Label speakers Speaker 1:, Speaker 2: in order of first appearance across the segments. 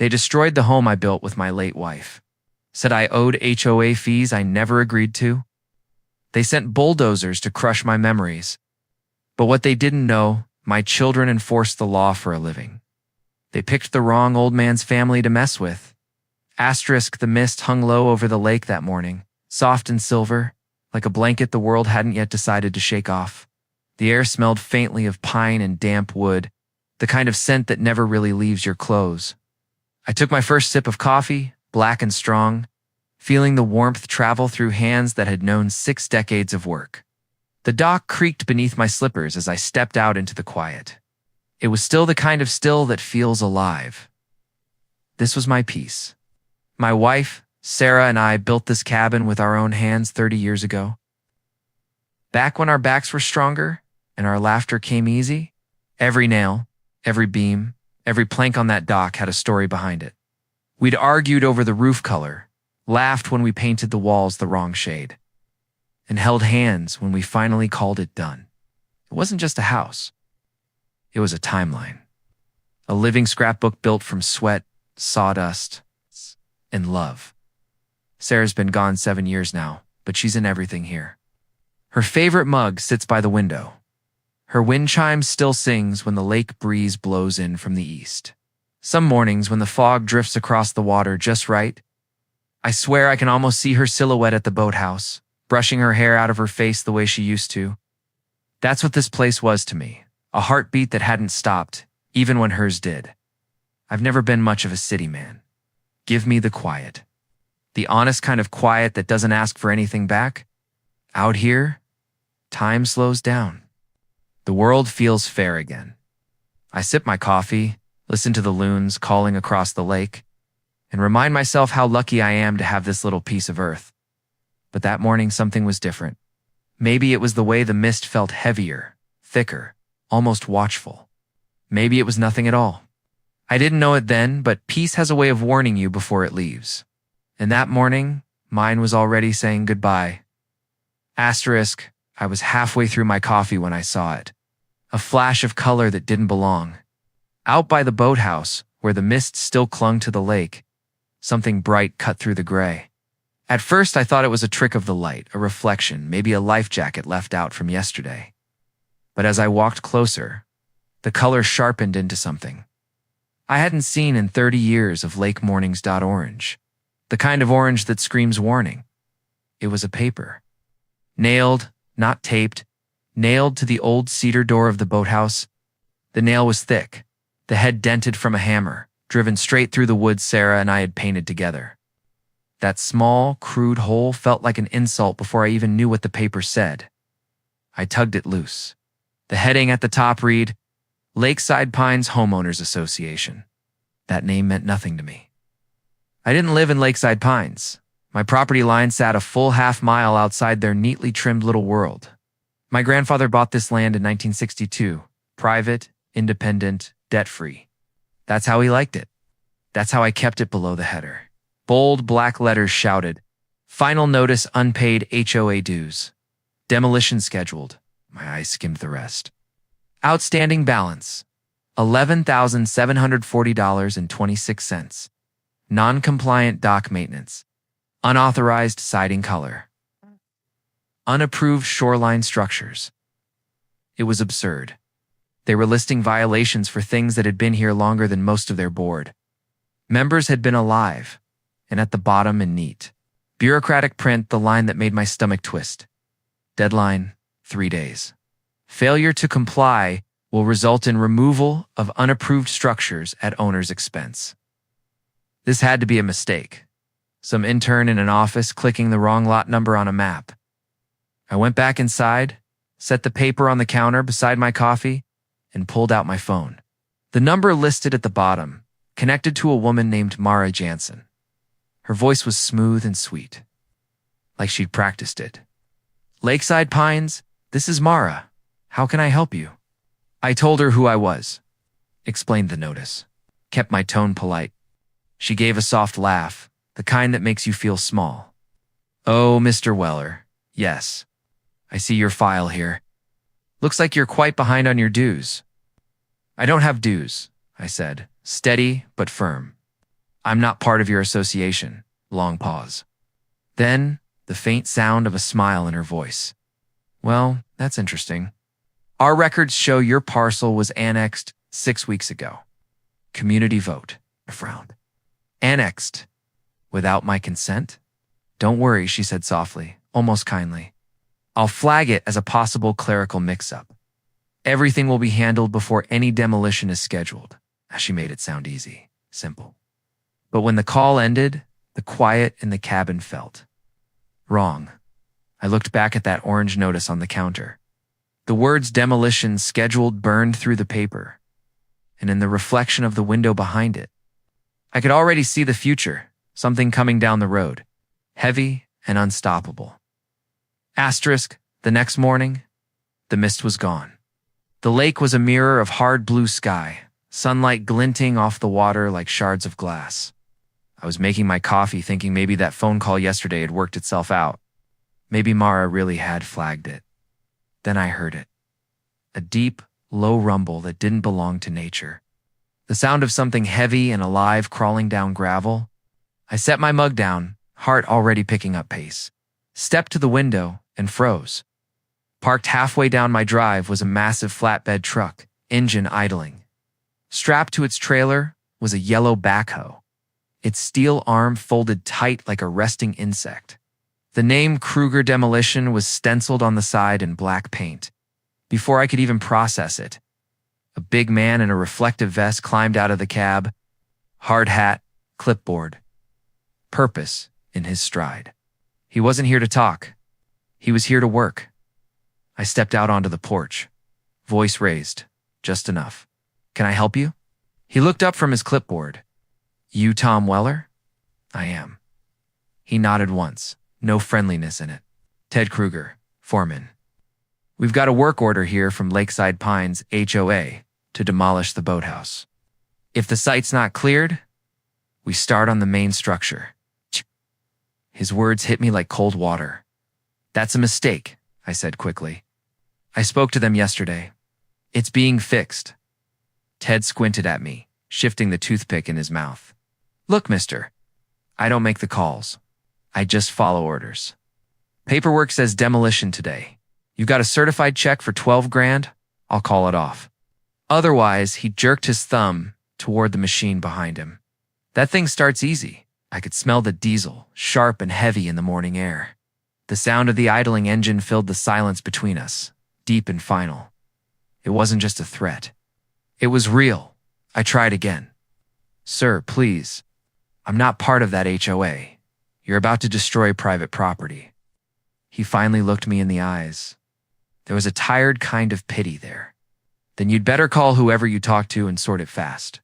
Speaker 1: They destroyed the home I built with my late wife. Said I owed HOA fees I never agreed to. They sent bulldozers to crush my memories. But what they didn't know, my children enforced the law for a living. They picked the wrong old man's family to mess with. Asterisk, the mist hung low over the lake that morning, soft and silver, like a blanket the world hadn't yet decided to shake off. The air smelled faintly of pine and damp wood, the kind of scent that never really leaves your clothes. I took my first sip of coffee, black and strong, feeling the warmth travel through hands that had known 6 decades of work. The dock creaked beneath my slippers as I stepped out into the quiet. It was still the kind of still that feels alive. This was my peace. My wife, Sarah, and I built this cabin with our own hands 30 years ago. Back when our backs were stronger and our laughter came easy, every nail, every beam, every plank on that dock had a story behind it. We'd argued over the roof color, laughed when we painted the walls the wrong shade, and held hands when we finally called it done. It wasn't just a house. It was a timeline. A living scrapbook built from sweat, sawdust, and love. Sarah's been gone 7 years now, but she's in everything here. Her favorite mug sits by the window. Her wind chime still sings when the lake breeze blows in from the east. Some mornings when the fog drifts across the water just right, I swear I can almost see her silhouette at the boathouse, brushing her hair out of her face the way she used to. That's what this place was to me, a heartbeat that hadn't stopped, even when hers did. I've never been much of a city man. Give me the quiet. The honest kind of quiet that doesn't ask for anything back. Out here, time slows down. The world feels fair again. I sip my coffee, listen to the loons calling across the lake, and remind myself how lucky I am to have this little piece of earth. But that morning something was different. Maybe it was the way the mist felt heavier, thicker, almost watchful. Maybe it was nothing at all. I didn't know it then, but peace has a way of warning you before it leaves. And that morning, mine was already saying goodbye. Asterisk, I was halfway through my coffee when I saw it. A flash of color that didn't belong. Out by the boathouse, where the mist still clung to the lake, something bright cut through the gray. At first, I thought it was a trick of the light, a reflection, maybe a life jacket left out from yesterday. But as I walked closer, the color sharpened into something I hadn't seen in 30 years of lake mornings. Orange. The kind of orange that screams warning. It was a paper. Nailed, not taped, nailed to the old cedar door of the boathouse. The nail was thick, the head dented from a hammer, driven straight through the wood Sarah and I had painted together. That small, crude hole felt like an insult before I even knew what the paper said. I tugged it loose. The heading at the top read, Lakeside Pines Homeowners Association. That name meant nothing to me. I didn't live in Lakeside Pines. My property line sat a full half-mile outside their neatly trimmed little world. My grandfather bought this land in 1962, private, independent, debt-free. That's how he liked it. That's how I kept it below the header. Bold black letters shouted, Final notice unpaid HOA dues. Demolition scheduled. My eyes skimmed the rest. Outstanding balance, $11,740.26. Non-compliant dock maintenance. Unauthorized siding color. Unapproved shoreline structures. It was absurd. They were listing violations for things that had been here longer than most of their board. Members had been alive, and at the bottom in neat, bureaucratic print, the line that made my stomach twist. Deadline, 3 days. Failure to comply will result in removal of unapproved structures at owner's expense. This had to be a mistake. Some intern in an office clicking the wrong lot number on a map. I went back inside, set the paper on the counter beside my coffee, and pulled out my phone. The number listed at the bottom, connected to a woman named Mara Jansen. Her voice was smooth and sweet, like she'd practiced it. Lakeside Pines, this is Mara. How can I help you? I told her who I was, explained the notice, kept my tone polite. She gave a soft laugh, the kind that makes you feel small. Oh, Mr. Weller, yes. I see your file here. Looks like you're quite behind on your dues. I don't have dues, I said, steady but firm. I'm not part of your association. Long pause. Then, the faint sound of a smile in her voice. Well, that's interesting. Our records show your parcel was annexed 6 weeks ago. Community vote. I frowned. Annexed. Without my consent? Don't worry, she said softly, almost kindly. I'll flag it as a possible clerical mix-up. Everything will be handled before any demolition is scheduled. She made it sound easy, simple. But when the call ended, the quiet in the cabin felt wrong. I looked back at that orange notice on the counter. The words demolition scheduled burned through the paper, and in the reflection of the window behind it, I could already see the future, something coming down the road, heavy and unstoppable. Asterisk, the next morning, the mist was gone. The lake was a mirror of hard blue sky, sunlight glinting off the water like shards of glass. I was making my coffee thinking maybe that phone call yesterday had worked itself out. Maybe Mara really had flagged it. Then I heard it. A deep, low rumble that didn't belong to nature. The sound of something heavy and alive crawling down gravel. I set my mug down, heart already picking up pace. Stepped to the window and froze. Parked halfway down my drive was a massive flatbed truck, engine idling. Strapped to its trailer was a yellow backhoe, its steel arm folded tight like a resting insect. The name Kruger Demolition was stenciled on the side in black paint. Before I could even process it, a big man in a reflective vest climbed out of the cab, hard hat, clipboard, purpose in his stride. He wasn't here to talk. He was here to work. I stepped out onto the porch, voice raised, just enough. Can I help you? He looked up from his clipboard. You Tom Weller? I am. He nodded once, no friendliness in it. Ted Kruger, foreman. We've got a work order here from Lakeside Pines HOA to demolish the boathouse. If the site's not cleared, we start on the main structure. His words hit me like cold water. That's a mistake, I said quickly. I spoke to them yesterday. It's being fixed. Ted squinted at me, shifting the toothpick in his mouth. Look, mister, I don't make the calls. I just follow orders. Paperwork says demolition today. You've got a certified check for 12 grand? I'll call it off. Otherwise, he jerked his thumb toward the machine behind him. That thing starts easy. I could smell the diesel, sharp and heavy in the morning air. The sound of the idling engine filled the silence between us, deep and final. It wasn't just a threat. It was real. I tried again. Sir, please. I'm not part of that HOA. You're about to destroy private property. He finally looked me in the eyes. There was a tired kind of pity there. Then you'd better call whoever you talk to and sort it fast.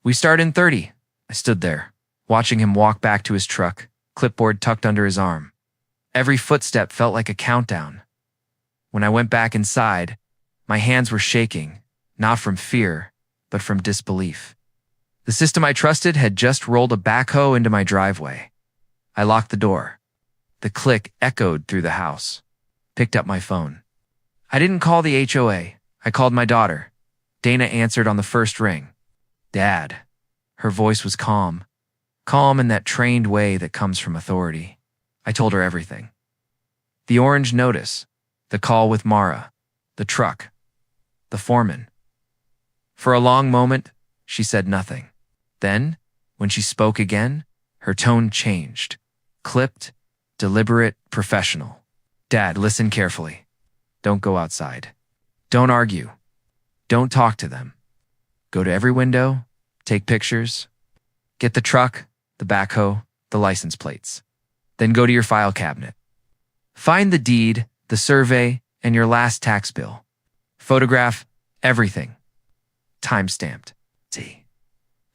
Speaker 1: We start in 30. I stood there, watching him walk back to his truck, clipboard tucked under his arm. Every footstep felt like a countdown. When I went back inside, my hands were shaking, not from fear, but from disbelief. The system I trusted had just rolled a backhoe into my driveway. I locked the door. The click echoed through the house. Picked up my phone. I didn't call the HOA. I called my daughter. Dana answered on the first ring. Dad. Her voice was calm. Calm in that trained way that comes from authority. I told her everything. The orange notice, the call with Mara, the truck, the foreman. For a long moment, she said nothing. Then, when she spoke again, her tone changed. Clipped, deliberate, professional. Dad, listen carefully. Don't go outside. Don't argue. Don't talk to them. Go to every window, take pictures. Get the truck, the backhoe, the license plates. Then go to your file cabinet. Find the deed, the survey, and your last tax bill. Photograph everything. Time-stamped. See.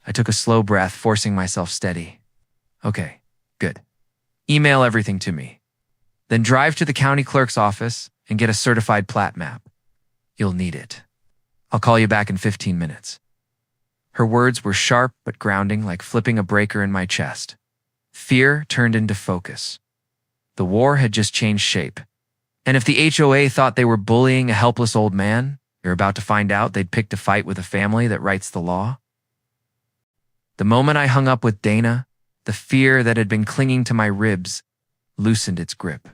Speaker 1: I took a slow breath, forcing myself steady. Okay, good. Email everything to me. Then drive to the county clerk's office and get a certified plat map. You'll need it. I'll call you back in 15 minutes. Her words were sharp but grounding, like flipping a breaker in my chest. Fear turned into focus. The war had just changed shape. And if the HOA thought they were bullying a helpless old man, you're about to find out they'd picked a fight with a family that writes the law. The moment I hung up with Dana, the fear that had been clinging to my ribs loosened its grip.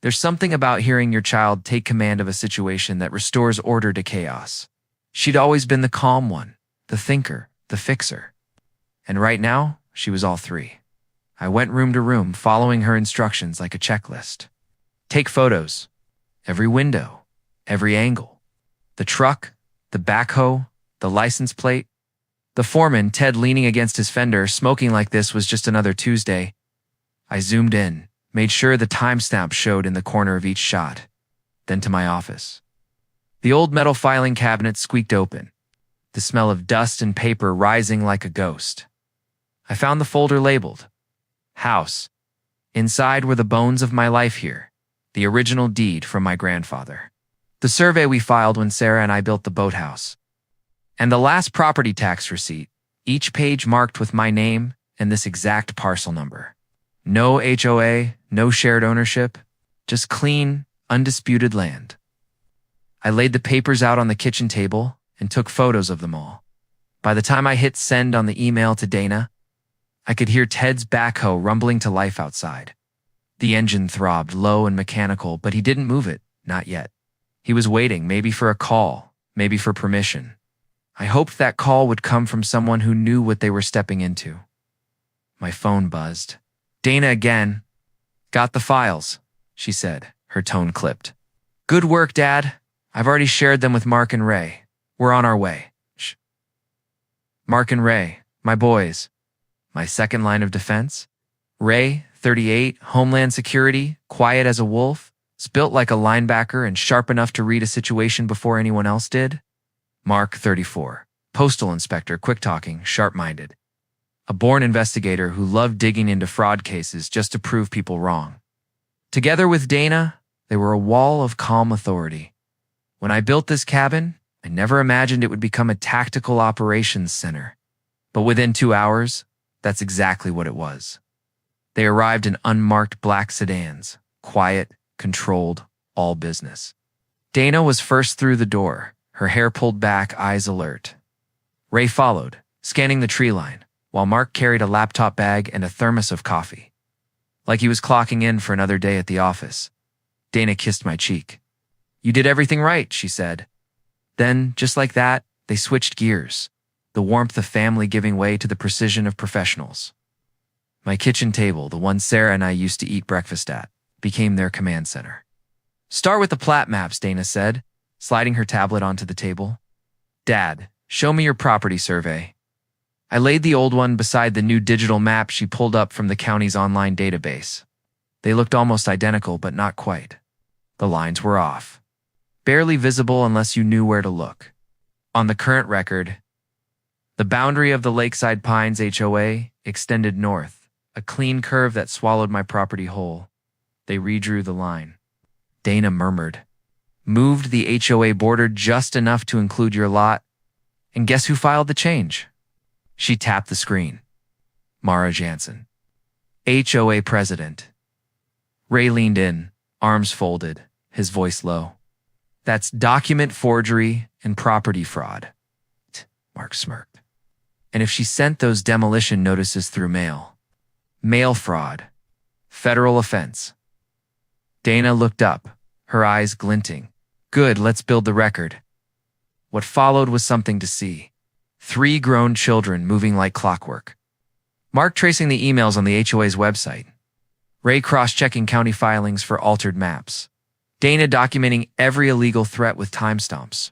Speaker 1: There's something about hearing your child take command of a situation that restores order to chaos. She'd always been the calm one, the thinker, the fixer. And right now, she was all three. I went room to room, following her instructions like a checklist. Take photos. Every window. Every angle. The truck. The backhoe. The license plate. The foreman, Ted, leaning against his fender, smoking like this was just another Tuesday. I zoomed in, made sure the timestamp showed in the corner of each shot. Then to my office. The old metal filing cabinet squeaked open, the smell of dust and paper rising like a ghost. I found the folder labeled House. Inside were the bones of my life here, the original deed from my grandfather. The survey we filed when Sarah and I built the boathouse. And the last property tax receipt, each page marked with my name and this exact parcel number. No HOA, no shared ownership, just clean, undisputed land. I laid the papers out on the kitchen table and took photos of them all. By the time I hit send on the email to Dana, I could hear Ted's backhoe rumbling to life outside. The engine throbbed, low and mechanical, but he didn't move it, not yet. He was waiting, maybe for a call, maybe for permission. I hoped that call would come from someone who knew what they were stepping into. My phone buzzed. Dana again. Got the files, she said, her tone clipped. Good work, Dad. I've already shared them with Mark and Ray. We're on our way. Shh. Mark and Ray, my boys. My second line of defense. Ray, 38, Homeland Security, quiet as a wolf, built like a linebacker and sharp enough to read a situation before anyone else did. Mark, 34, postal inspector, quick-talking, sharp-minded. A born investigator who loved digging into fraud cases just to prove people wrong. Together with Dana, they were a wall of calm authority. When I built this cabin, I never imagined it would become a tactical operations center. But within 2 hours, that's exactly what it was. They arrived in unmarked black sedans, quiet, controlled, all business. Dana was first through the door, her hair pulled back, eyes alert. Ray followed, scanning the tree line, while Mark carried a laptop bag and a thermos of coffee. Like he was clocking in for another day at the office. Dana kissed my cheek. You did everything right, she said. Then, just like that, they switched gears, the warmth of family giving way to the precision of professionals. My kitchen table, the one Sarah and I used to eat breakfast at, became their command center. Start with the plat maps, Dana said, sliding her tablet onto the table. Dad, show me your property survey. I laid the old one beside the new digital map she pulled up from the county's online database. They looked almost identical, but not quite. The lines were off. Barely visible unless you knew where to look. On the current record, the boundary of the Lakeside Pines HOA extended north, a clean curve that swallowed my property whole. They redrew the line. Dana murmured. Moved the HOA border just enough to include your lot. And guess who filed the change? She tapped the screen. Mara Jansen. HOA president. Ray leaned in, arms folded, his voice low. That's document forgery and property fraud. Mark smirked. And if she sent those demolition notices through mail? Mail fraud. Federal offense. Dana looked up, her eyes glinting. Good, let's build the record. What followed was something to see. 3 grown children moving like clockwork. Mark tracing the emails on the HOA's website. Ray cross-checking county filings for altered maps. Dana documenting every illegal threat with timestamps.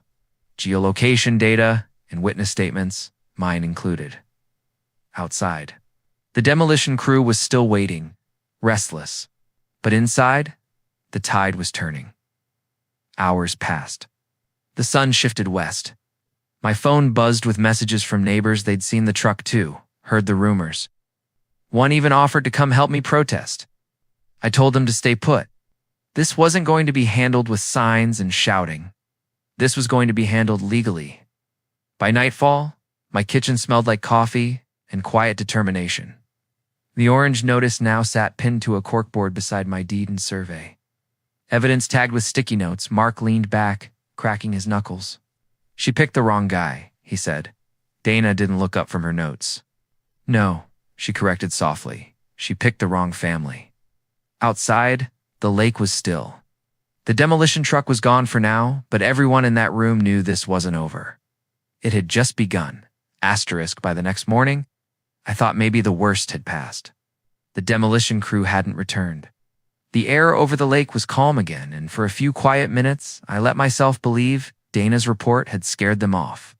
Speaker 1: Geolocation data and witness statements, mine included. Outside, the demolition crew was still waiting, restless. But inside, the tide was turning. Hours passed. The sun shifted west. My phone buzzed with messages from neighbors they'd seen the truck too, heard the rumors. One even offered to come help me protest. I told them to stay put. This wasn't going to be handled with signs and shouting. This was going to be handled legally. By nightfall, my kitchen smelled like coffee and quiet determination. The orange notice now sat pinned to a corkboard beside my deed and survey. Evidence tagged with sticky notes. Mark leaned back, cracking his knuckles. She picked the wrong guy, he said. Dana didn't look up from her notes. No, she corrected softly. She picked the wrong family. Outside, the lake was still. The demolition truck was gone for now, but everyone in that room knew this wasn't over. It had just begun. Asterisk, by the next morning, I thought maybe the worst had passed. The demolition crew hadn't returned. The air over the lake was calm again, and for a few quiet minutes, I let myself believe Dana's report had scared them off.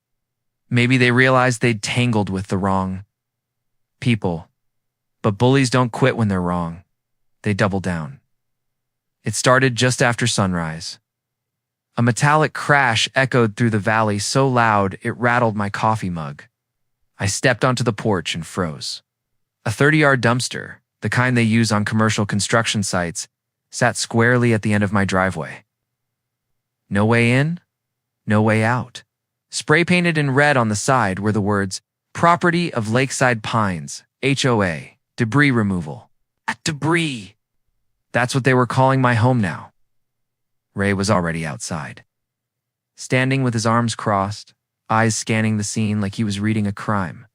Speaker 1: Maybe they realized they'd tangled with the wrong people. But bullies don't quit when they're wrong. They double down. It started just after sunrise. A metallic crash echoed through the valley so loud it rattled my coffee mug. I stepped onto the porch and froze. A 30-yard dumpster, the kind they use on commercial construction sites, sat squarely at the end of my driveway. No way in, no way out. Spray painted in red on the side were the words, "Property of Lakeside Pines, HOA, debris removal." At debris! That's what they were calling my home now. Ray was already outside. Standing with his arms crossed, eyes scanning the scene like he was reading a crime.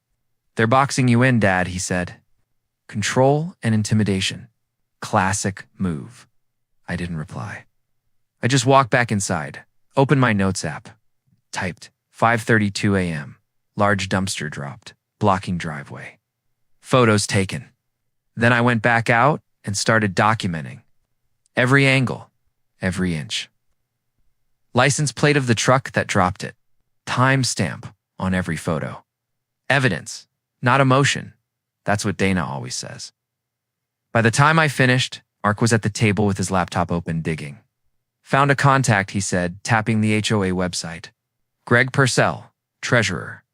Speaker 1: "They're boxing you in, Dad," he said. Control and intimidation. Classic move. I didn't reply. I just walked back inside, opened my notes app, typed 5:32 a.m. Large dumpster dropped, blocking driveway. Photos taken. Then I went back out and started documenting. Every angle, every inch. License plate of the truck that dropped it. Timestamp on every photo. Evidence, not emotion. That's what Dana always says. By the time I finished, Mark was at the table with his laptop open, digging. "Found a contact," he said, tapping the HOA website. "Greg Purcell, treasurer.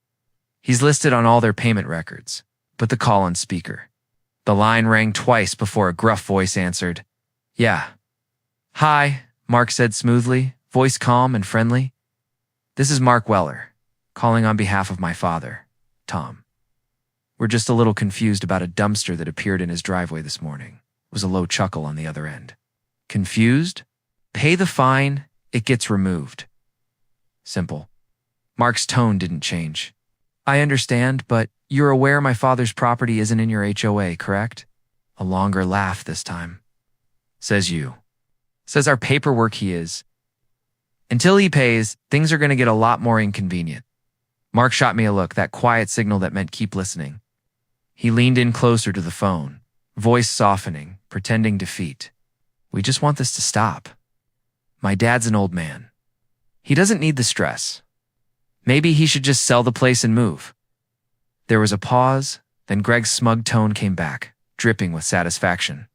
Speaker 1: He's listed on all their payment records. Put the call on speaker." The line rang twice before a gruff voice answered. "Yeah." "Hi," Mark said smoothly, voice calm and friendly. "This is Mark Weller, calling on behalf of my father, Tom. We're just a little confused about a dumpster that appeared in his driveway this morning." Was a low chuckle on the other end. "Confused? Pay the fine, it gets removed. Simple." Mark's tone didn't change. "I understand, but you're aware my father's property isn't in your HOA, correct?" A longer laugh this time. "Says you. Says our paperwork he is. Until he pays, things are going to get a lot more inconvenient." Mark shot me a look, that quiet signal that meant keep listening. He leaned in closer to the phone, voice softening, pretending defeat. "We just want this to stop. My dad's an old man. He doesn't need the stress. Maybe he should just sell the place and move." There was a pause, then Greg's smug tone came back, dripping with satisfaction.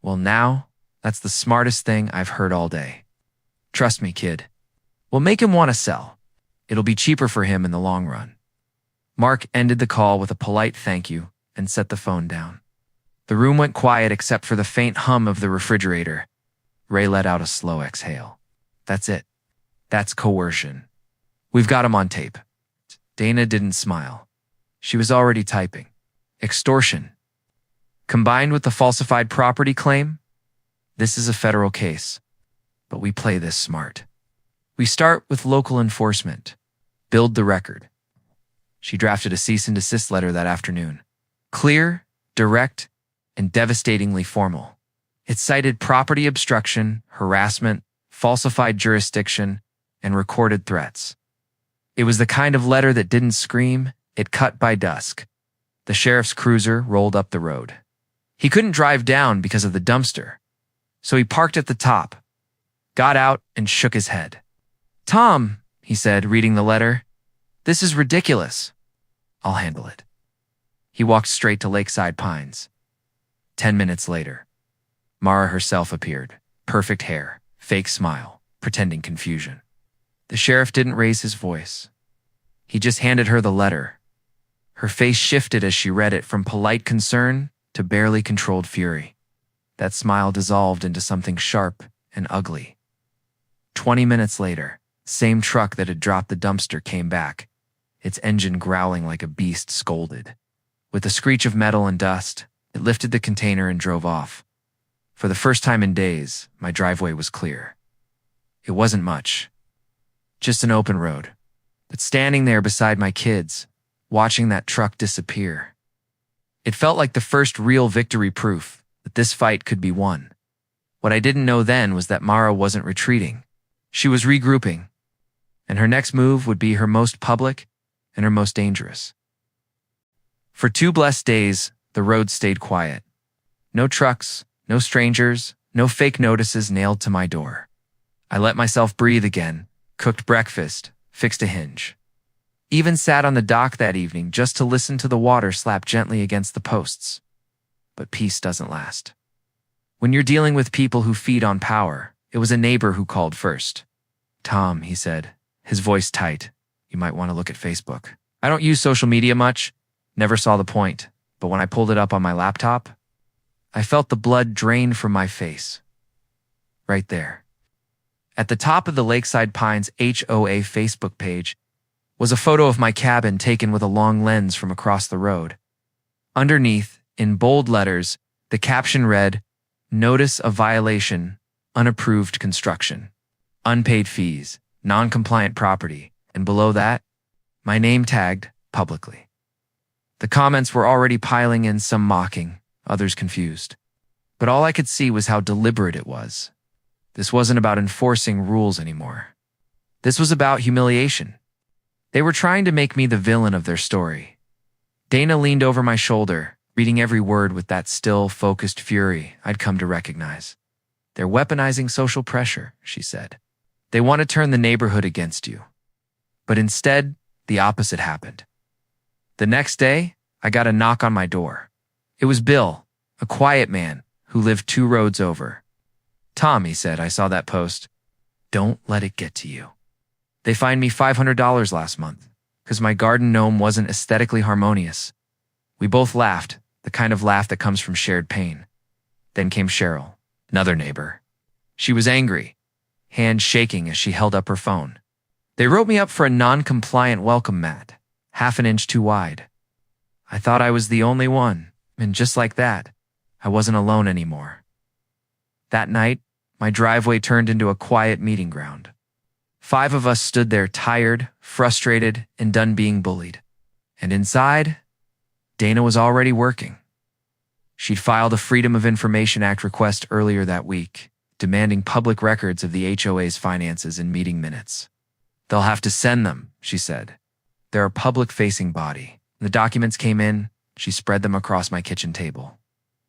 Speaker 1: "Well, now, that's the smartest thing I've heard all day. Trust me, kid. We'll make him want to sell. It'll be cheaper for him in the long run." Mark ended the call with a polite thank you and set the phone down. The room went quiet except for the faint hum of the refrigerator. Ray let out a slow exhale. "That's it. That's coercion. We've got him on tape." Dana didn't smile. She was already typing. "Extortion. Combined with the falsified property claim? This is a federal case. But we play this smart. We start with local enforcement. Build the record." She drafted a cease and desist letter that afternoon. Clear, direct, and devastatingly formal. It cited property obstruction, harassment, falsified jurisdiction, and recorded threats. It was the kind of letter that didn't scream, it cut by dusk. The sheriff's cruiser rolled up the road. He couldn't drive down because of the dumpster, so he parked at the top, got out, and shook his head. "Tom," he said, reading the letter, "this is ridiculous. I'll handle it." He walked straight to Lakeside Pines. 10 minutes later, Mara herself appeared, perfect hair, fake smile, pretending confusion. The sheriff didn't raise his voice. He just handed her the letter. Her face shifted as she read it, from polite concern to barely controlled fury. That smile dissolved into something sharp and ugly. 20 minutes later, same truck that had dropped the dumpster came back, its engine growling like a beast scolded. With a screech of metal and dust, it lifted the container and drove off. For the first time in days, my driveway was clear. It wasn't much. Just an open road. But standing there beside my kids, watching that truck disappear, It felt like the first real victory proof that this fight could be won. What I didn't know then was that Mara wasn't retreating. She was regrouping, and her next move would be her most public and her most dangerous. For 2 blessed days, the road stayed quiet. No trucks, no strangers, no fake notices nailed to my door. I let myself breathe again, cooked breakfast, fixed a hinge. Even sat on the dock that evening just to listen to the water slap gently against the posts. But peace doesn't last. When you're dealing with people who feed on power, it was a neighbor who called first. "Tom," he said, his voice tight. "You might want to look at Facebook." I don't use social media much, never saw the point, but when I pulled it up on my laptop, I felt the blood drain from my face. Right there. At the top of the Lakeside Pines HOA Facebook page was a photo of my cabin taken with a long lens from across the road. Underneath, in bold letters, the caption read, "Notice of violation, unapproved construction, unpaid fees, non-compliant property," and below that, my name tagged publicly. The comments were already piling in, some mocking, others confused. But all I could see was how deliberate it was. This wasn't about enforcing rules anymore. This was about humiliation. They were trying to make me the villain of their story. Dana leaned over my shoulder, reading every word with that still, focused fury I'd come to recognize. "They're weaponizing social pressure," she said. "They want to turn the neighborhood against you." But instead, the opposite happened. The next day, I got a knock on my door. It was Bill, a quiet man who lived 2 roads over. "Tom," he said, "I saw that post. Don't let it get to you. They fined me $500 last month because my garden gnome wasn't aesthetically harmonious." We both laughed, the kind of laugh that comes from shared pain. Then came Cheryl, another neighbor. She was angry, hands shaking as she held up her phone. "They wrote me up for a non-compliant welcome mat, 1/2 inch too wide. I thought I was the only one, and just like that, I wasn't alone anymore." That night, my driveway turned into a quiet meeting ground. 5 of us stood there tired, frustrated, and done being bullied. And inside, Dana was already working. She'd filed a Freedom of Information Act request earlier that week, demanding public records of the HOA's finances and meeting minutes. "They'll have to send them," she said. "They're a public-facing body." The documents came in, she spread them across my kitchen table.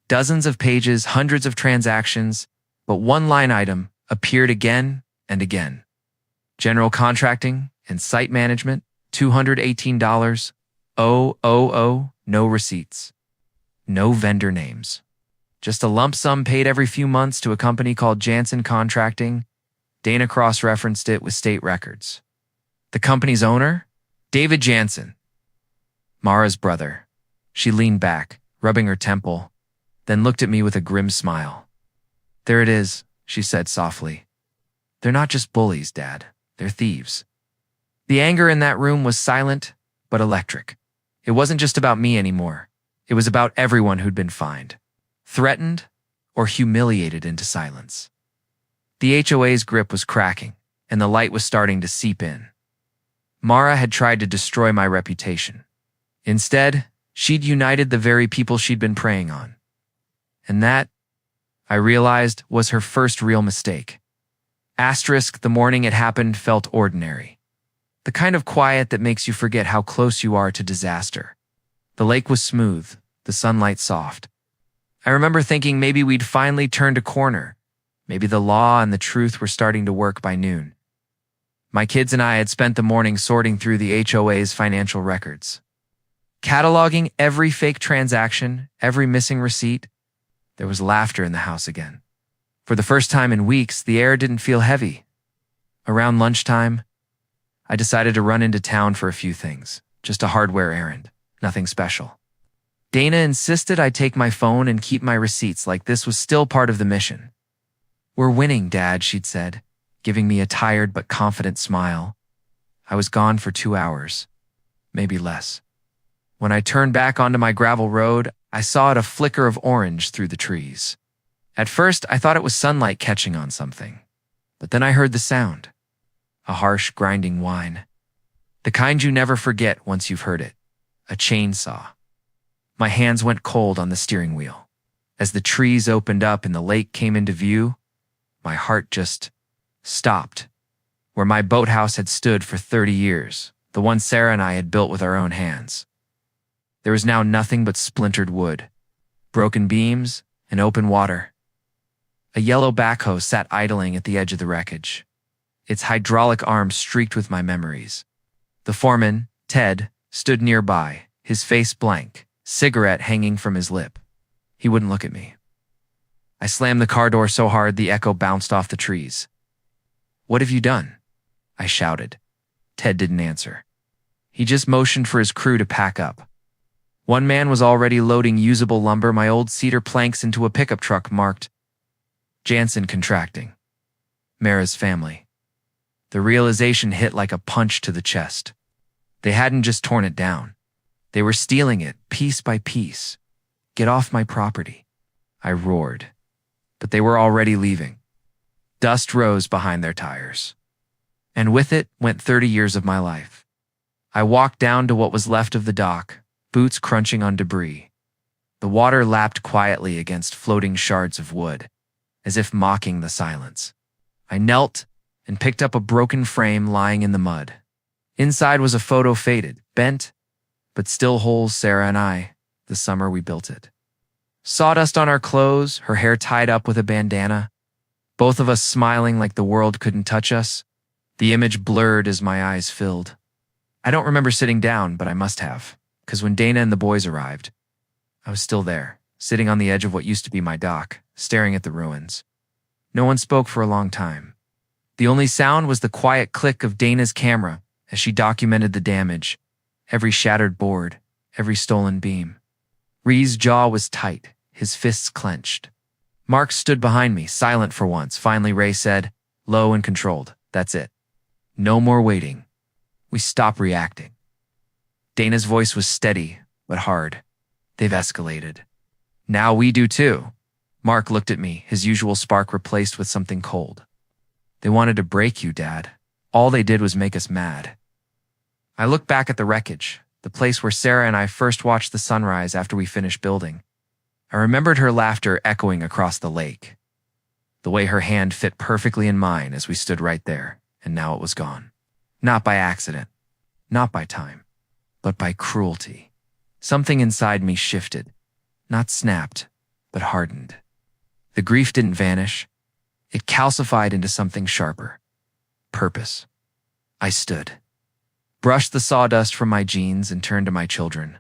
Speaker 1: Dozens of pages, hundreds of transactions, but one line item appeared again and again. General contracting and site management, $218. No receipts. No vendor names. Just a lump sum paid every few months to a company called Jansen Contracting. Dana cross-referenced it with state records. The company's owner? David Jansen. Mara's brother. She leaned back, rubbing her temple, then looked at me with a grim smile. "There it is," she said softly. "They're not just bullies, Dad. They're thieves." The anger in that room was silent, but electric. It wasn't just about me anymore. It was about everyone who'd been fined, threatened, or humiliated into silence. The HOA's grip was cracking, and the light was starting to seep in. Mara had tried to destroy my reputation. Instead, she'd united the very people she'd been preying on. And that, I realized, was her first real mistake. The morning it happened felt ordinary. The kind of quiet that makes you forget how close you are to disaster. The lake was smooth, the sunlight soft. I remember thinking maybe we'd finally turned a corner. Maybe the law and the truth were starting to work by noon. My kids and I had spent the morning sorting through the HOA's financial records. Cataloging every fake transaction, every missing receipt. There was laughter in the house again. For the first time in weeks, the air didn't feel heavy. Around lunchtime, I decided to run into town for a few things, just a hardware errand, nothing special. Dana insisted I take my phone and keep my receipts like this was still part of the mission. "We're winning, Dad," she'd said, giving me a tired but confident smile. I was gone for 2 hours, maybe less. When I turned back onto my gravel road, I saw it a flicker of orange through the trees. At first, I thought it was sunlight catching on something, but then I heard the sound. A harsh, grinding whine. The kind you never forget once you've heard it. A chainsaw. My hands went cold on the steering wheel. As the trees opened up and the lake came into view, my heart just stopped. Where my boathouse had stood for 30 years, the one Sarah and I had built with our own hands. There was now nothing but splintered wood, broken beams, and open water. A yellow backhoe sat idling at the edge of the wreckage, its hydraulic arm streaked with my memories. The foreman, Ted, stood nearby, his face blank, cigarette hanging from his lip. He wouldn't look at me. I slammed the car door so hard the echo bounced off the trees. "What have you done?" I shouted. Ted didn't answer. He just motioned for his crew to pack up. One man was already loading usable lumber, my old cedar planks, into a pickup truck marked Jansen Contracting. Mara's family. The realization hit like a punch to the chest. They hadn't just torn it down. They were stealing it, piece by piece. "Get off my property," I roared. But they were already leaving. Dust rose behind their tires. And with it went 30 years of my life. I walked down to what was left of the dock, boots crunching on debris. The water lapped quietly against floating shards of wood, as if mocking the silence. I knelt and picked up a broken frame lying in the mud. Inside was a photo, faded, bent, but still holds Sarah and I, the summer we built it. Sawdust on our clothes, her hair tied up with a bandana, both of us smiling like the world couldn't touch us. The image blurred as my eyes filled. I don't remember sitting down, but I must have, because when Dana and the boys arrived, I was still there, sitting on the edge of what used to be my dock, staring at the ruins. No one spoke for a long time. The only sound was the quiet click of Dana's camera as she documented the damage, every shattered board, every stolen beam. Ree's jaw was tight, his fists clenched. Mark stood behind me, silent for once. Finally, Ray said, low and controlled, "That's it. No more waiting. We stop reacting." Dana's voice was steady, but hard. "They've escalated. Now we do too." Mark looked at me, his usual spark replaced with something cold. "They wanted to break you, Dad. All they did was make us mad." I looked back at the wreckage, the place where Sarah and I first watched the sunrise after we finished building. I remembered her laughter echoing across the lake, the way her hand fit perfectly in mine as we stood right there, and now it was gone. Not by accident, not by time, but by cruelty. Something inside me shifted, not snapped, but hardened. The grief didn't vanish. It calcified into something sharper. Purpose. I stood, brushed the sawdust from my jeans, and turned to my children.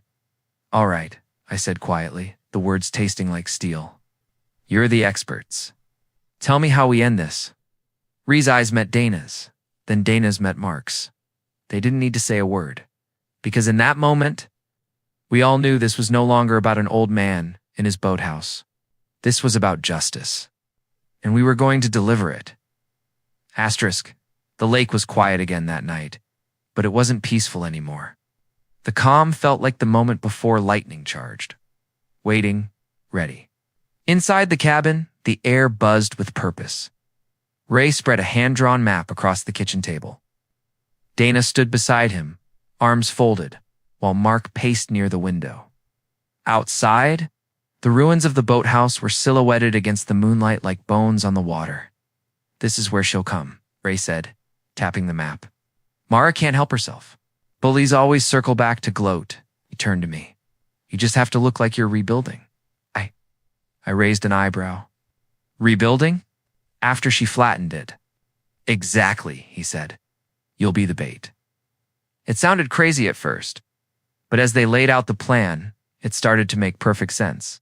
Speaker 1: "All right," I said quietly, the words tasting like steel. "You're the experts. Tell me how we end this." Ree's eyes met Dana's, then Dana's met Mark's. They didn't need to say a word, because in that moment, we all knew this was no longer about an old man in his boathouse. This was about justice, and we were going to deliver it. Asterisk, the lake was quiet again that night, but it wasn't peaceful anymore. The calm felt like the moment before lightning charged. Waiting, ready. Inside the cabin, the air buzzed with purpose. Ray spread a hand-drawn map across the kitchen table. Dana stood beside him, arms folded, while Mark paced near the window. Outside, the ruins of the boathouse were silhouetted against the moonlight like bones on the water. "This is where she'll come," Ray said, tapping the map. "Mara can't help herself. Bullies always circle back to gloat." He turned to me. "You just have to look like you're rebuilding." I raised an eyebrow. "Rebuilding?" "After she flattened it." "Exactly," he said. "You'll be the bait." It sounded crazy at first, but as they laid out the plan, it started to make perfect sense.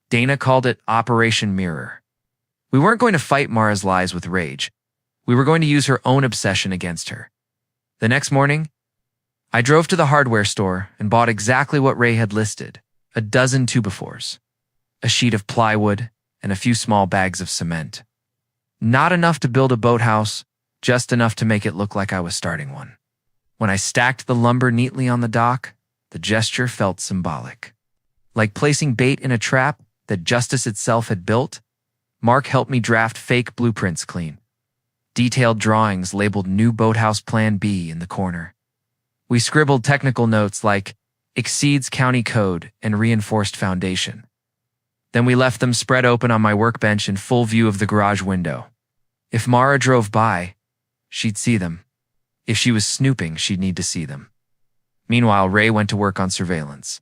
Speaker 1: Dana called it Operation Mirror. We weren't going to fight Mara's lies with rage. We were going to use her own obsession against her. The next morning, I drove to the hardware store and bought exactly what Ray had listed, a dozen 2x4s, a sheet of plywood, and a few small bags of cement. Not enough to build a boathouse, just enough to make it look like I was starting one. When I stacked the lumber neatly on the dock, the gesture felt symbolic. Like placing bait in a trap that justice itself had built, Mark helped me draft fake blueprints clean. Detailed drawings labeled New Boathouse Plan B in the corner. We scribbled technical notes like exceeds county code and reinforced foundation. Then we left them spread open on my workbench in full view of the garage window. If Mara drove by, she'd see them. If she was snooping, she'd need to see them. Meanwhile, Ray went to work on surveillance.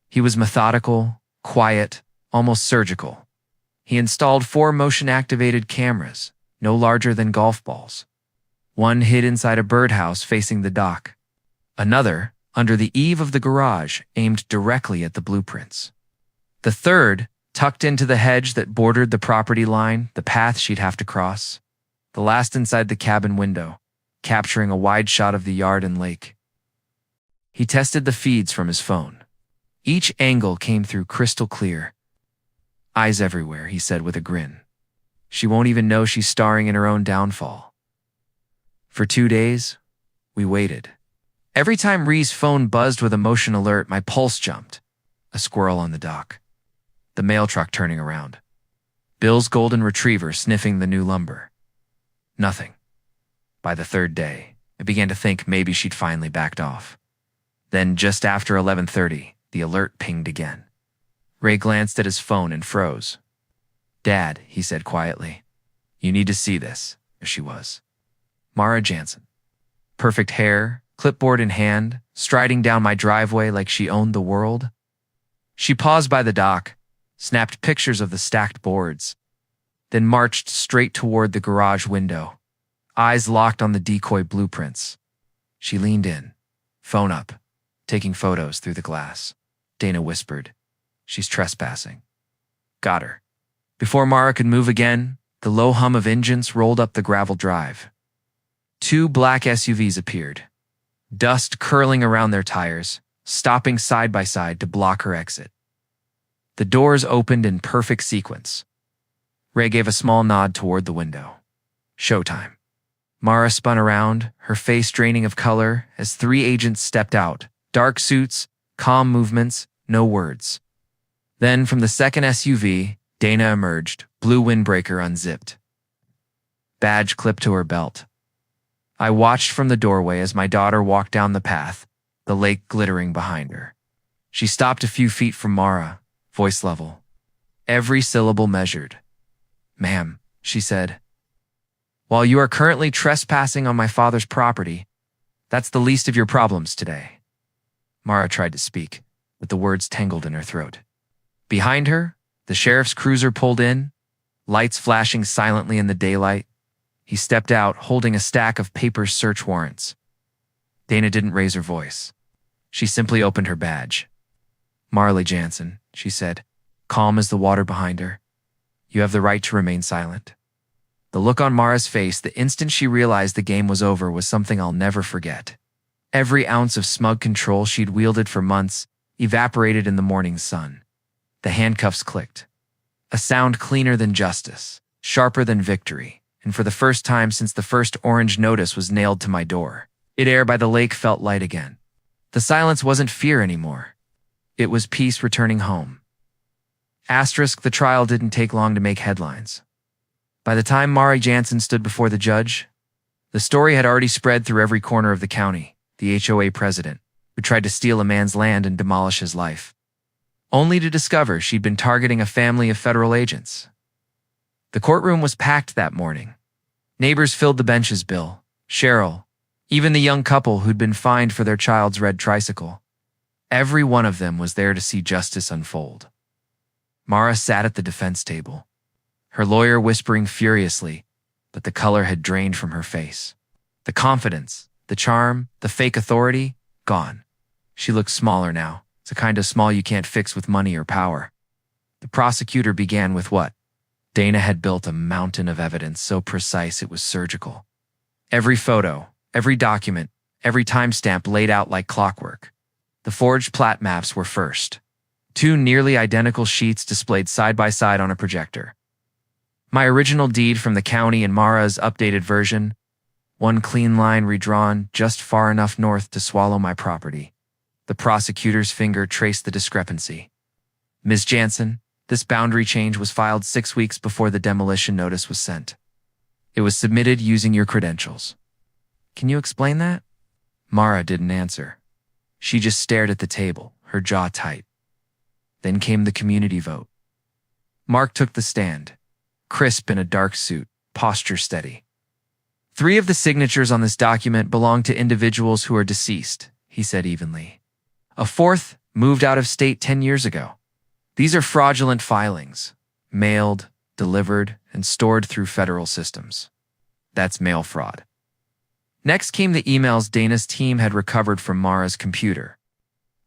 Speaker 1: He was methodical, quiet, almost surgical. He installed 4 motion-activated cameras, no larger than golf balls. One hid inside a birdhouse facing the dock. Another, under the eave of the garage, aimed directly at the blueprints. The third, tucked into the hedge that bordered the property line, the path she'd have to cross. The last inside the cabin window, capturing a wide shot of the yard and lake. He tested the feeds from his phone. Each angle came through crystal clear. "Eyes everywhere," he said with a grin. "She won't even know she's starring in her own downfall." For 2 days, we waited. Every time Ree's phone buzzed with a motion alert, my pulse jumped. A squirrel on the dock. The mail truck turning around. Bill's golden retriever sniffing the new lumber. Nothing. By the 3rd day, I began to think maybe she'd finally backed off. Then, just after 11:30, the alert pinged again. Ray glanced at his phone and froze. "Dad," he said quietly, "you need to see this." There she was. Mara Jansen. Perfect hair, clipboard in hand, striding down my driveway like she owned the world. She paused by the dock, snapped pictures of the stacked boards, then marched straight toward the garage window, eyes locked on the decoy blueprints. She leaned in, phone up, taking photos through the glass. Dana whispered, "She's trespassing." Got her. Before Mara could move again, the low hum of engines rolled up the gravel drive. 2 black SUVs appeared, dust curling around their tires, stopping side by side to block her exit. The doors opened in perfect sequence. Ray gave a small nod toward the window. Showtime. Mara spun around, her face draining of color, as 3 agents stepped out. Dark suits, calm movements, no words. Then, from the second SUV, Dana emerged, blue windbreaker unzipped. Badge clipped to her belt. I watched from the doorway as my daughter walked down the path, the lake glittering behind her. She stopped a few feet from Mara, voice level. Every syllable measured. "Ma'am," she said, "while you are currently trespassing on my father's property, that's the least of your problems today." Mara tried to speak, but the words tangled in her throat. Behind her, the sheriff's cruiser pulled in, lights flashing silently in the daylight. He stepped out, holding a stack of paper search warrants. Dana didn't raise her voice. She simply opened her badge. "Marley Jansen," she said, calm as the water behind her. "You have the right to remain silent." The look on Mara's face the instant she realized the game was over was something I'll never forget. Every ounce of smug control she'd wielded for months evaporated in the morning sun. The handcuffs clicked. A sound cleaner than justice, sharper than victory, and for the first time since the first orange notice was nailed to my door, air by the lake felt light again. The silence wasn't fear anymore. It was peace returning home. Asterisk, the trial didn't take long to make headlines. By the time Mari Jansen stood before the judge, the story had already spread through every corner of the county. The HOA president, who tried to steal a man's land and demolish his life, only to discover she'd been targeting a family of federal agents. The courtroom was packed that morning. Neighbors filled the benches. Bill, Cheryl, even the young couple who'd been fined for their child's red tricycle. Every one of them was there to see justice unfold. Mara sat at the defense table, her lawyer whispering furiously, but the color had drained from her face. The confidence, the charm, the fake authority, gone. She looked smaller now. It's a kind of small you can't fix with money or power. The prosecutor began with what? Dana had built a mountain of evidence so precise it was surgical. Every photo, every document, every timestamp laid out like clockwork. The forged plat maps were first. 2 nearly identical sheets displayed side by side on a projector. My original deed from the county and Mara's updated version, one clean line redrawn just far enough north to swallow my property. The prosecutor's finger traced the discrepancy. "Ms. Jansen, this boundary change was filed 6 weeks before the demolition notice was sent. It was submitted using your credentials. Can you explain that?" Mara didn't answer. She just stared at the table, her jaw tight. Then came the community vote. Mark took the stand, crisp in a dark suit, posture steady. 3 of the signatures on this document belong to individuals who are deceased, he said evenly. A 4th moved out of state 10 years ago. These are fraudulent filings, mailed, delivered, and stored through federal systems. That's mail fraud. Next came the emails Dana's team had recovered from Mara's computer.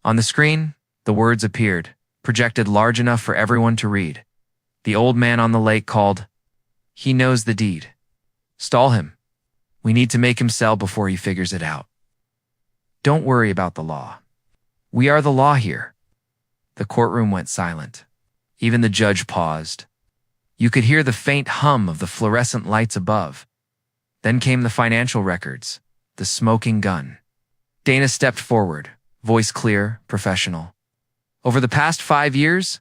Speaker 1: On the screen, the words appeared, projected large enough for everyone to read. The old man on the lake called, "He knows the deed. Stall him. We need to make him sell before he figures it out. Don't worry about the law. We are the law here." The courtroom went silent. Even the judge paused. You could hear the faint hum of the fluorescent lights above. Then came the financial records, the smoking gun. Dana stepped forward, voice clear, professional. Over the past 5 years,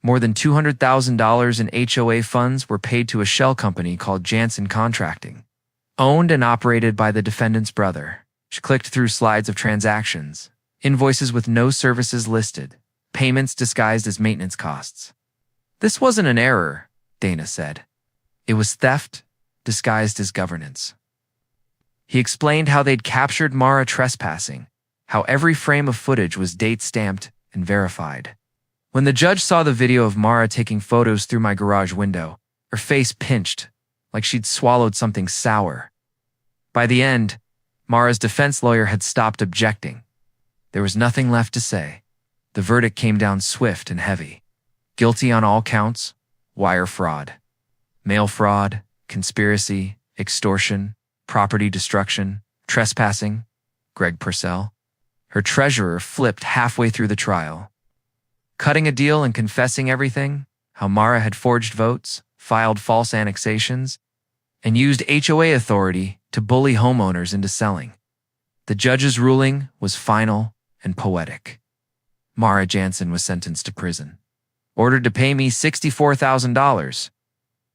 Speaker 1: more than $200,000 in HOA funds were paid to a shell company called Jansen Contracting, owned and operated by the defendant's brother. She clicked through slides of transactions, invoices with no services listed, payments disguised as maintenance costs. This wasn't an error, Dana said. It was theft, disguised as governance. He explained how they'd captured Mara trespassing, how every frame of footage was date-stamped and verified. When the judge saw the video of Mara taking photos through my garage window, her face pinched, like she'd swallowed something sour. By the end, Mara's defense lawyer had stopped objecting. There was nothing left to say. The verdict came down swift and heavy. Guilty on all counts, wire fraud, mail fraud, conspiracy, extortion, property destruction, trespassing. Greg Purcell. Her treasurer flipped halfway through the trial. Cutting a deal and confessing everything, how Mara had forged votes, filed false annexations, and used HOA authority to bully homeowners into selling. The judge's ruling was final and poetic. Mara Jansen was sentenced to prison, ordered to pay me $64,000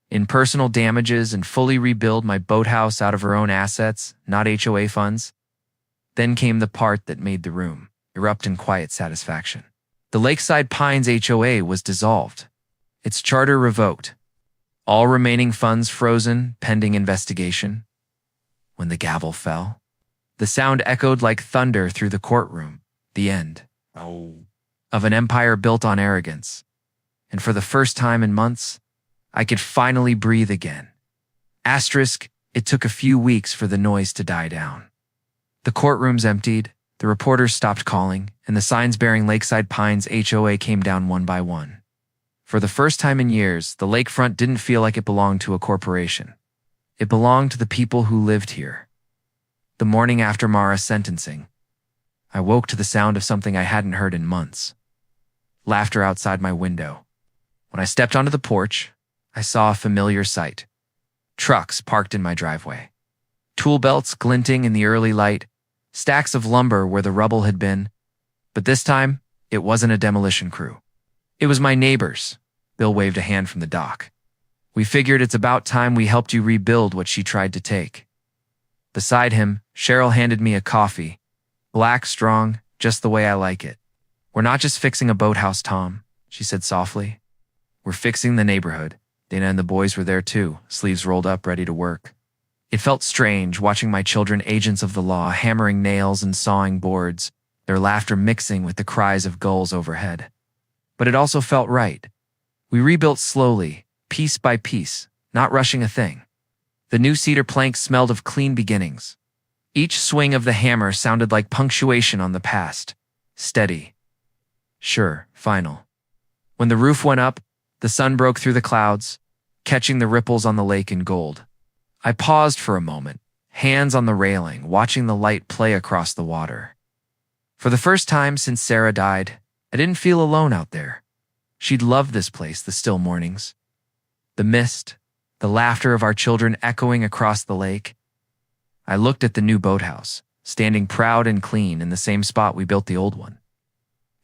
Speaker 1: in personal damages and fully rebuild my boathouse out of her own assets, not HOA funds. Then came the part that made the room erupt in quiet satisfaction. The Lakeside Pines HOA was dissolved, its charter revoked, all remaining funds frozen pending investigation. When the gavel fell, the sound echoed like thunder through the courtroom. The end of an empire built on arrogance. And for the first time in months, I could finally breathe again. Asterisk, it took a few weeks for the noise to die down. The courtrooms emptied, the reporters stopped calling, and the signs bearing Lakeside Pines HOA came down one by one. For the first time in years, the lakefront didn't feel like it belonged to a corporation. It belonged to the people who lived here. The morning after Mara's sentencing, I woke to the sound of something I hadn't heard in months. Laughter outside my window. When I stepped onto the porch, I saw a familiar sight. Trucks parked in my driveway. Tool belts glinting in the early light, stacks of lumber where the rubble had been. But this time, it wasn't a demolition crew. It was my neighbors. Bill waved a hand from the dock. We figured it's about time we helped you rebuild what she tried to take. Beside him, Cheryl handed me a coffee. Black, strong, just the way I like it. We're not just fixing a boathouse, Tom, she said softly. We're fixing the neighborhood. Dana and the boys were there too, sleeves rolled up, ready to work. It felt strange watching my children, agents of the law, hammering nails and sawing boards, their laughter mixing with the cries of gulls overhead. But it also felt right. We rebuilt slowly, piece by piece, not rushing a thing. The new cedar planks smelled of clean beginnings. Each swing of the hammer sounded like punctuation on the past. Steady. Sure, final. When the roof went up, the sun broke through the clouds, catching the ripples on the lake in gold. I paused for a moment, hands on the railing, watching the light play across the water. For the first time since Sarah died, I didn't feel alone out there. She'd loved this place, the still mornings. The mist, the laughter of our children echoing across the lake. I looked at the new boathouse, standing proud and clean in the same spot we built the old one,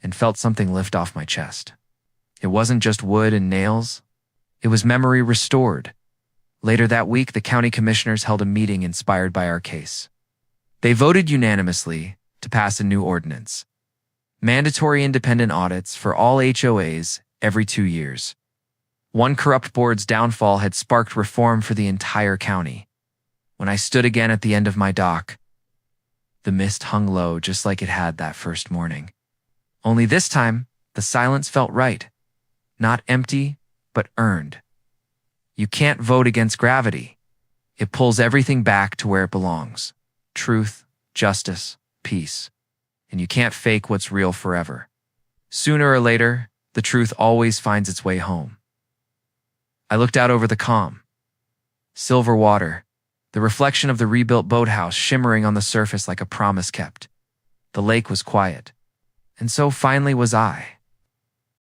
Speaker 1: and felt something lift off my chest. It wasn't just wood and nails. It was memory restored. Later that week, the county commissioners held a meeting inspired by our case. They voted unanimously to pass a new ordinance. Mandatory independent audits for all HOAs every 2 years. One corrupt board's downfall had sparked reform for the entire county. When I stood again at the end of my dock, the mist hung low just like it had that first morning. Only this time, the silence felt right. Not empty, but earned. You can't vote against gravity. It pulls everything back to where it belongs. Truth, justice, peace. And you can't fake what's real forever. Sooner or later, the truth always finds its way home. I looked out over the calm. Silver water, the reflection of the rebuilt boathouse shimmering on the surface like a promise kept. The lake was quiet. And so finally was I.